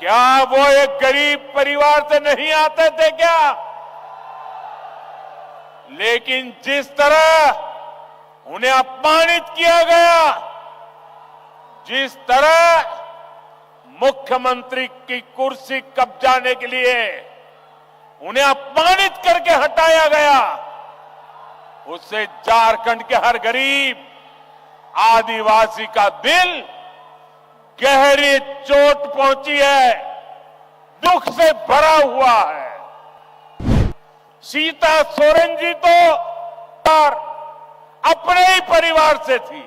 क्या वो एक गरीब परिवार से नहीं आते थे क्या? लेकिन जिस तरह उन्हें अपमानित किया गया, जिस तरह मुख्यमंत्री की कुर्सी कब्जाने के लिए उन्हें अपमानित करके हटाया गया, उससे झारखंड के हर गरीब आदिवासी का दिल गहरी चोट पहुंची है, दुख से भरा हुआ है। सीता सोरेन जी तो अपने ही परिवार से थी,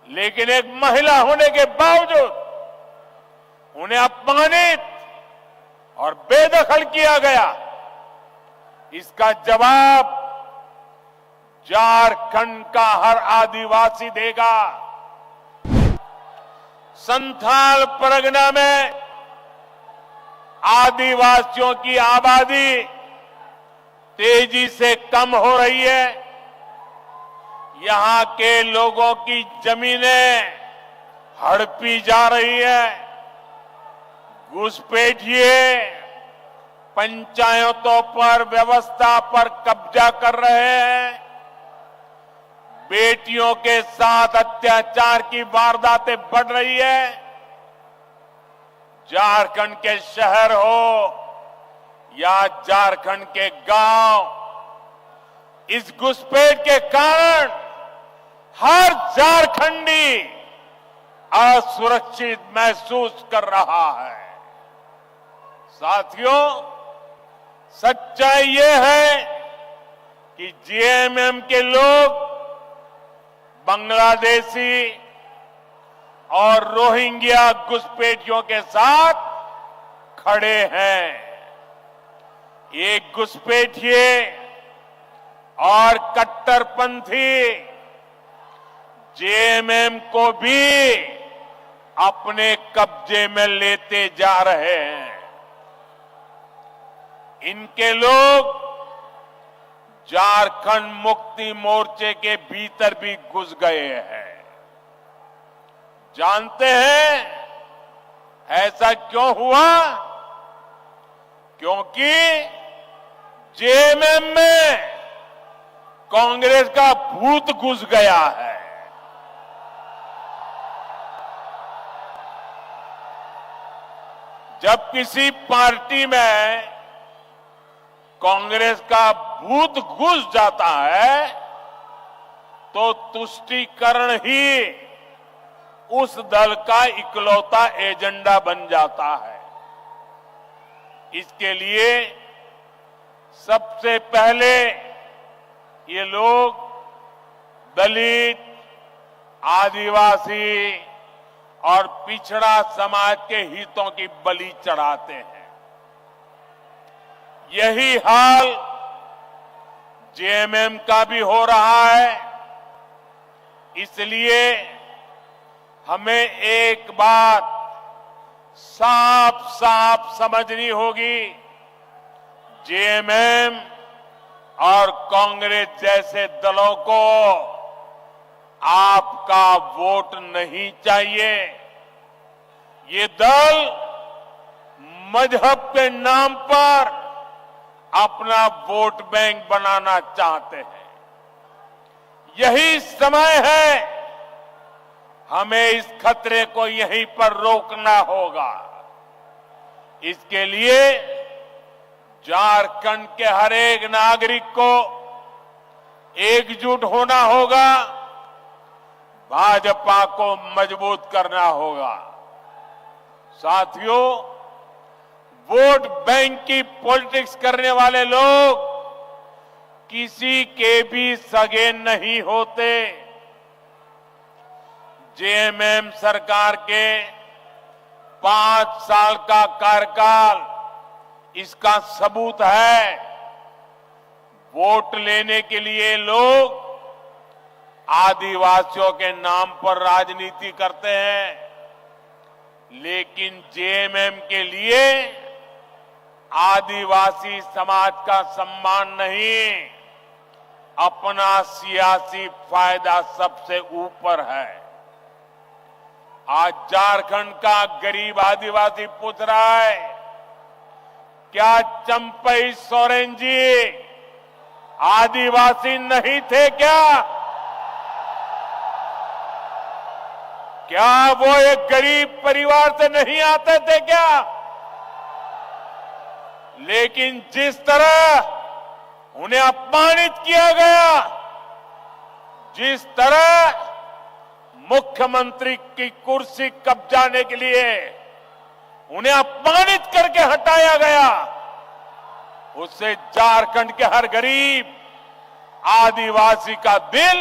लेकिन एक महिला होने के बावजूद उन्हें अपमानित और बेदखल किया गया। इसका जवाब झारखंड का हर आदिवासी देगा। संथाल परगना में आदिवासियों की आबादी तेजी से कम हो रही है। यहां के लोगों की जमीनें हड़पी जा रही है। घुसपैठिए पंचायतों पर, व्यवस्था पर कब्जा कर रहे हैं। बेटियों के साथ अत्याचार की वारदातें बढ़ रही है। झारखंड के शहर हो या झारखंड के गांव, इस घुसपैठ के कारण हर झारखंडी असुरक्षित महसूस कर रहा है। साथियों, सच्चाई ये है कि जेएमएम के लोग बांग्लादेशी और रोहिंग्या घुसपैठियों के साथ खड़े हैं। एक घुसपैठिए और कट्टरपंथी जेएमएम को भी अपने कब्जे में लेते जा रहे हैं। इनके लोग झारखंड मुक्ति मोर्चे के भीतर भी घुस गए हैं। जानते हैं ऐसा क्यों हुआ? क्योंकि जेएमएम में कांग्रेस का भूत घुस गया है। जब किसी पार्टी में कांग्रेस का भूत घुस जाता है तो तुष्टीकरण ही उस दल का इकलौता एजेंडा बन जाता है। इसके लिए सबसे पहले ये लोग दलित, आदिवासी और पिछड़ा समाज के हितों की बलि चढ़ाते हैं। यही हाल जेएमएम का भी हो रहा है। इसलिए हमें एक बात साफ साफ समझनी होगी, जेएमएम और कांग्रेस जैसे दलों को आपका वोट नहीं चाहिए। ये दल मजहब के नाम पर अपना वोट बैंक बनाना चाहते हैं। यही समय है, हमें इस खतरे को यहीं पर रोकना होगा। इसके लिए झारखंड के हर एक नागरिक को एकजुट होना होगा, भाजपा को मजबूत करना होगा। साथियों, वोट बैंक की पॉलिटिक्स करने वाले लोग किसी के भी सगे नहीं होते। जेएमएम सरकार के 5 साल का कार्यकाल इसका सबूत है। वोट लेने के लिए लोग आदिवासियों के नाम पर राजनीति करते हैं, लेकिन जेएमएम के लिए आदिवासी समाज का सम्मान नहीं, अपना सियासी फायदा सबसे ऊपर है। आज झारखंड का गरीब आदिवासी पूछ रहा है, क्या चंपई सोरेन जी आदिवासी नहीं थे क्या? क्या वो एक गरीब परिवार से नहीं आते थे क्या? लेकिन जिस तरह उन्हें अपमानित किया गया, जिस तरह मुख्यमंत्री की कुर्सी कब्जाने के लिए उन्हें अपमानित करके हटाया गया, उससे झारखंड के हर गरीब आदिवासी का दिल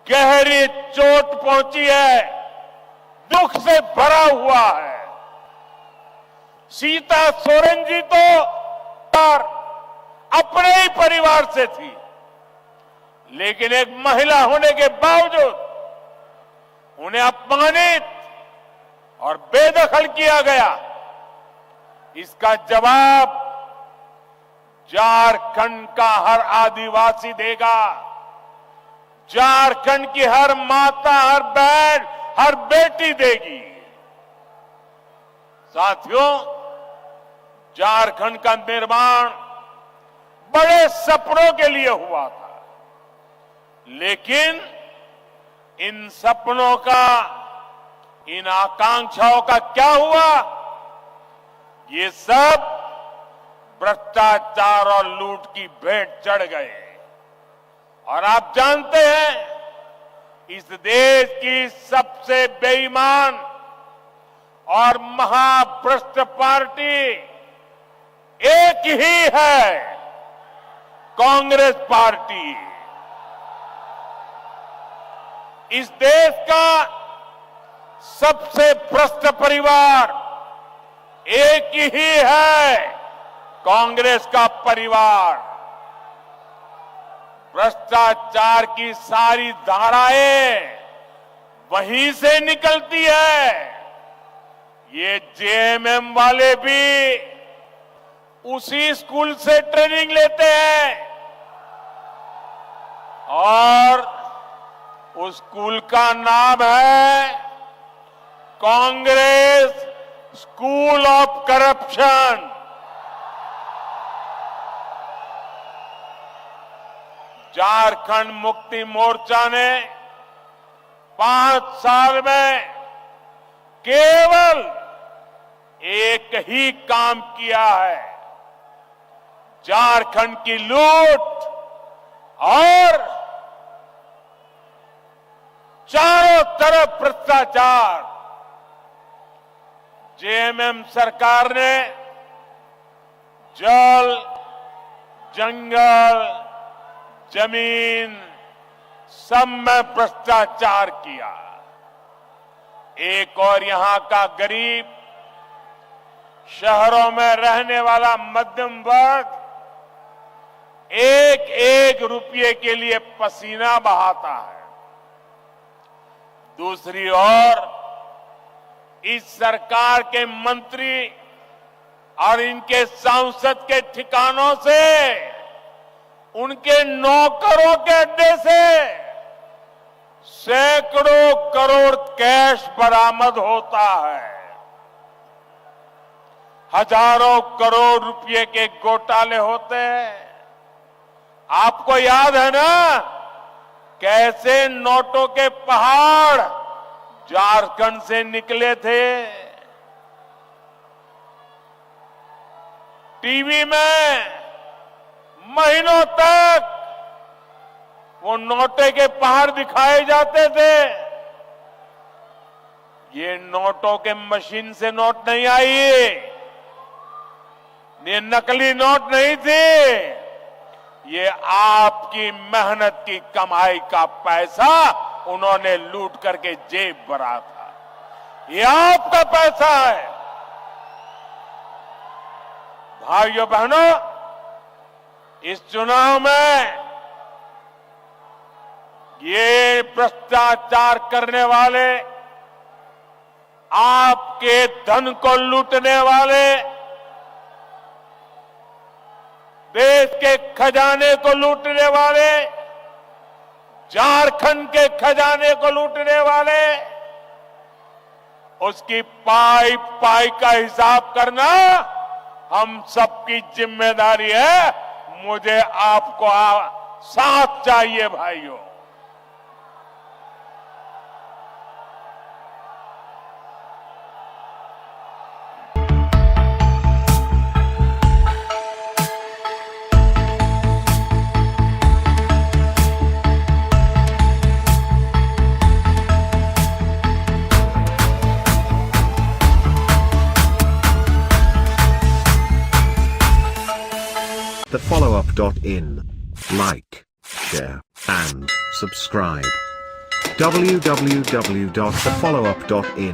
गहरी चोट पहुंची है, दुख से भरा हुआ है। सीता सोरेन जी तो अपने ही परिवार से थी, लेकिन एक महिला होने के बावजूद उन्हें अपमानित और बेदखल किया गया। इसका जवाब झारखंड का हर आदिवासी देगा, झारखंड की हर माता, हर बहन, हर बेटी देगी। साथियों, झारखंड का निर्माण बड़े सपनों के लिए हुआ था, लेकिन इन सपनों का, इन आकांक्षाओं का क्या हुआ? ये सब भ्रष्टाचार और लूट की भेंट चढ़ गए। और आप जानते हैं, इस देश की सबसे बेईमान और महाभ्रष्ट पार्टी एक ही है, कांग्रेस पार्टी। इस देश का सबसे भ्रष्ट परिवार एक ही है, कांग्रेस का परिवार। भ्रष्टाचार की सारी धाराएं वहीं से निकलती है। ये जेएमएम वाले भी उसी स्कूल से ट्रेनिंग लेते हैं, और उस स्कूल का नाम है Congress school of corruption. Jharkhand Mukti Morcha ने 5 साल में केवल एक ही काम किया है, झारखंड की लूट और चारों तरफ भ्रष्टाचार। जेएमएम सरकार ने जल, जंगल, जमीन सब में भ्रष्टाचार किया। एक और यहां का गरीब, शहरों में रहने वाला मध्यम वर्ग एक एक रुपये के लिए पसीना बहाता है। दूसरी ओर इस सरकार के मंत्री और इनके सांसद के ठिकानों से, उनके नौकरों के अड्डे से सैकड़ों करोड़ कैश बरामद होता है। हजारों करोड़ रुपए के घोटाले होते हैं। आपको याद है ना, कैसे नोटों के पहाड़ झारखंड से निकले थे। टीवी में महीनों तक वो नोटे के पहाड़ दिखाए जाते थे। ये नोटों के मशीन से नोट नहीं आई, ये नकली नोट नहीं थी, ये आपकी मेहनत की कमाई का पैसा उन्होंने लूट करके जेब भरा था। ये आपका पैसा है। भाइयों बहनों, इस चुनाव में ये भ्रष्टाचार करने वाले, आपके धन को लूटने वाले, देश के खजाने को लूटने वाले, झारखंड के खजाने को लूटने वाले उसकी पाई पाई का हिसाब करना हम सबकी जिम्मेदारी है। मुझे आपको साथ चाहिए भाइयों। thefollowup.in. Like, share, and subscribe. www.thefollowup.in